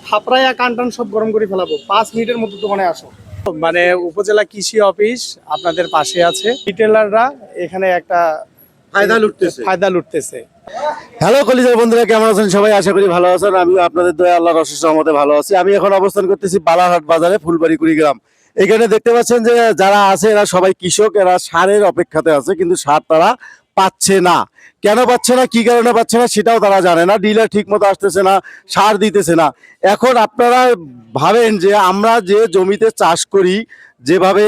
থাপড়াইয়া কানটান সব গরম করে ফেলাবো। 5 মিনিটের মধ্যে দোকানে আসো। মানে উপজেলা কৃষি অফিস আপনাদের পাশে আছে। রিটেলাররা এখানে একটা ফায়দা লুটতেছে। হ্যালো কলিজার বন্ধুরা, কেমন আছেন সবাই? আশা করি ভালো আছেন। আমি আপনাদের দয়া আল্লাহর অশেষ রহমতে ভালো আছি। আমি এখন অবস্থান করতেছি বালারহাট বাজারে, ফুলবাড়ি কুড়িগ্রাম। এখানে দেখতে পাচ্ছেন যে যারা আছে এরা সবাই কৃষক, এরা সারের অপেক্ষাতে আছে, কিন্তু সার তারা পাচ্ছে না। কেন পাচ্ছে না, কি কারণে পাচ্ছে না সেটাও তারা জানে না। ডিলার ঠিক মতো আসতেছে না, সার দিতেছে না। এখন আপনারা ভাবেন যে আমরা যে জমিতে চাষ করি, যেভাবে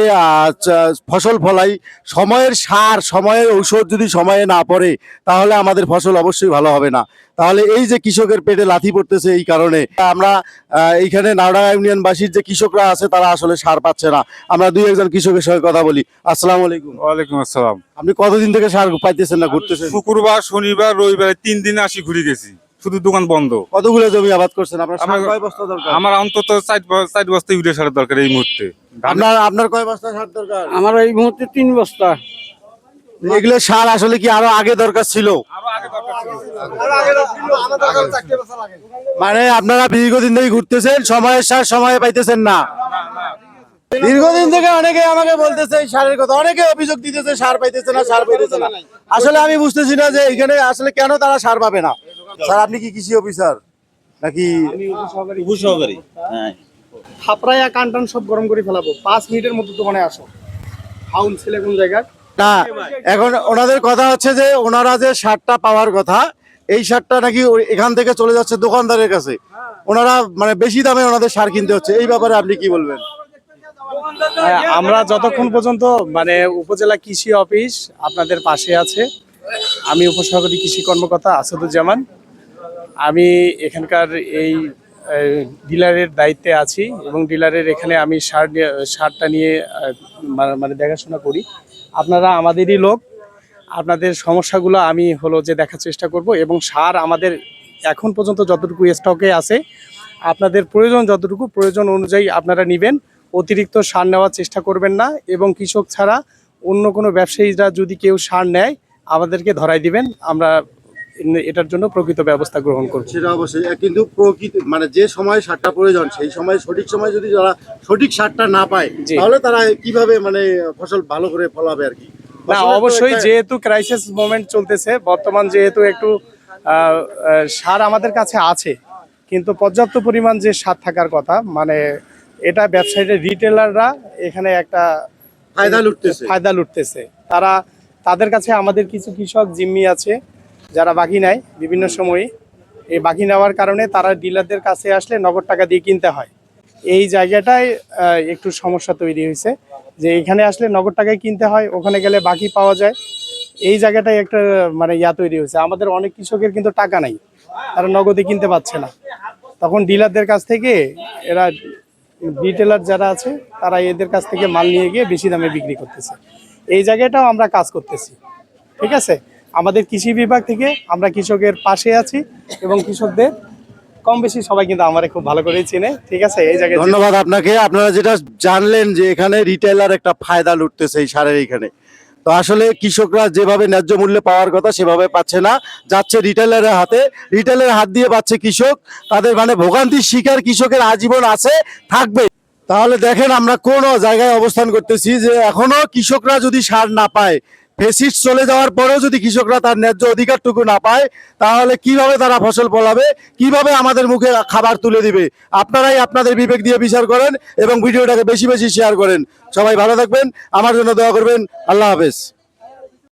ফসল ফলাই, সময়ের সার সময়ের ঔষধ যদি সময়ে না পড়ে তাহলে আমাদের ফসল অবশ্যই ভালো হবে না। তাহলে এই যে কৃষকের পেটে লাথি পড়তেছে, এই কারণে আমরা এইখানে নাওডাঙ্গা ইউনিয়নবাসীর যে কৃষকরা আছে তারা আসলে সার পাচ্ছে না। আমরা দুই একজন কৃষকের সঙ্গে কথা বলি। আসসালামু আলাইকুম। ওয়ালাইকুম আসসালাম। আপনি কতদিন থেকে সার পাইতেছেন না, ঘুরতেছেন? শুক্রবার, শনিবার, রবিবার 3 দিন আসি ঘুরে গেছি, শুধু দোকান বন্ধ। কতগুলো জমি আবাদ করছেন? আপনার সার কয় বস্তা দরকার? আমার অন্তত 4 বস্তা ইউরিয়া সারের দরকার এই মুহূর্তে। আপনার কয় বস্তা সার দরকার? আমার এই মুহূর্তে 3 বস্তা। এগুলো সার আসলে কি আরো আগে দরকার ছিল? মানে আপনারা দীর্ঘদিন থেকে ঘুরতেছেন, সময়ের সার সময়ে পাইতেছেন না। দীর্ঘদিন থেকে অনেকে আমাকে বলতেছে এই সারের কথা, অনেকে অভিযোগ দিতেছে সার পাইতেছে না, সার পাইতেছে না। আসলে আমি বুঝতেছি না যে এখানে আসলে কেন তারা সার পাবে না। স্যার, আপনি কি কৃষি অফিসার নাকি উপসহকারী? থাপড়াইয়া কানটান সব গরম করে ফেলাবো। 5 মিনিটের মধ্যে দোকানে আসো। হাউন ছেলে কোন জায়গায়? না? এখন ওনাদের কথা হচ্ছে যে ওনারা যে সারটা পাওয়ার কথা, এই সারটা নাকি এখান থেকে চলে যাচ্ছে দোকানদারের কাছে। ওনারা মানে বেশি দামে ওনাদের সার কিনতে হচ্ছে। এই ব্যাপারে আপনি কি বলবেন? আমরা যতক্ষণ পর্যন্ত মানে উপজেলা কৃষি অফিস আপনাদের পাশে আছে, আমি উপসহকারী কৃষি কর্মকর্তা আসাদুজ্জামান। আমি এখানকার এই ডিলারের দায়িত্বে আছি এবং ডিলারের এখানে আমি সারটা নিয়ে মানে দেখাশোনা করি। আপনারা আমাদেরই লোক, আপনাদের সমস্যাগুলো আমি যে দেখার চেষ্টা করব এবং সার আমাদের এখন পর্যন্ত যতটুকু স্টকে আছে আপনাদের যতটুকু প্রয়োজন অনুযায়ী আপনারা নেবেন। অতিরিক্ত সার নেওয়ার চেষ্টা করবেন না এবং কৃষক ছাড়া অন্য কোনো ব্যবসায়ীরা যদি কেউ সার নেয় আমাদেরকে ধরাই দিবেন, আমরা এটার জন্য প্রকৃত ব্যবস্থা গ্রহণ করব। সেটা অবশ্যই, কিন্তু প্রকৃত মানে যে সময় সারটা প্রয়োজন সেই সময় সঠিক সময় যদি যারা সঠিক সারটা না পায় তাহলে তারা কিভাবে মানে ফসল ভালো করে ফলাবে আর কি। না, অবশ্যই যেহেতু ক্রাইসিস মোমেন্ট চলতেছে বর্তমান, যেহেতু একটু সার আমাদের কাছে আছে কিন্তু পর্যাপ্ত পরিমাণ যে সার থাকার কথা, মানে এটা ব্যবসায়ীরা রিটেলাররা এখানে একটা ফায়দা লুটতেছে। তাদের কাছে আমাদের কিছু কৃষক জিম্মি আছে যারা বাকি নেয় বিভিন্ন সময়ে। এই বাকি নেওয়ার কারণে তারা ডিলারদের কাছে আসলে নগদ টাকা দিয়ে কিনতে হয়। এই জায়গাটায় একটু সমস্যা তৈরি হয়েছে যে এখানে আসলে নগদ টাকায় কিনতে হয়, ওখানে গেলে বাকি পাওয়া যায়। এই জায়গাটায় একটা মানে তৈরি হয়েছে। আমাদের অনেক কৃষকের কিন্তু টাকা নাই, তারা নগদে কিনতে পারছে না। তখন ডিলারদের কাছ থেকে এরা রিটেলার যারা আছে তারা এদের কাছ থেকে মাল নিয়ে গিয়ে বেশি দামে বিক্রি করতেছে। এই জায়গাটাও আমরা কাজ করতেছি। ঠিক আছে, আমাদের কৃষি বিভাগ থেকে আমরা কৃষকের পাশে আছি এবং কৃষকদের কম বেশি সবাই কিন্তু আমারে খুব ভালো করেই চেনে। ঠিক আছে, এই জায়গায় ধন্যবাদ আপনাকে। আপনারা যেটা জানলেন যে এখানে রিটেলার একটা ফায়দা লুটতেছে এই সারের এইখানে, তো আসলে কৃষকরা যেভাবে ন্যায্য মূল্যে পাওয়ার কথা সেভাবে পাচ্ছে না, যাচ্ছে রিটেলারের হাতে। রিটেলারের হাত দিয়ে পাচ্ছে কৃষক। তাদের মানে ভোগান্তির শিকার কৃষকের আজীবন আছে, থাকবে। তাহলে দেখেন আমরা কোন জায়গায় অবস্থান করতেছি যে এখনো কৃষকরা যদি সার না পায়, ফেসিস চলে যাওয়ার পরেও যদি কৃষকরা তার ন্যায্য অধিকারটুকু না পায় তাহলে কিভাবে তারা ফসল ফলাবে, কিভাবে আমাদের মুখে খাবার তুলে দিবে? আপনারাই আপনাদের বিবেক দিয়ে বিচার করেন এবং ভিডিওটাকে বেশি বেশি শেয়ার করেন। সবাই ভালো থাকবেন, আমার জন্য দোয়া করবেন। আল্লাহ হাফেজ।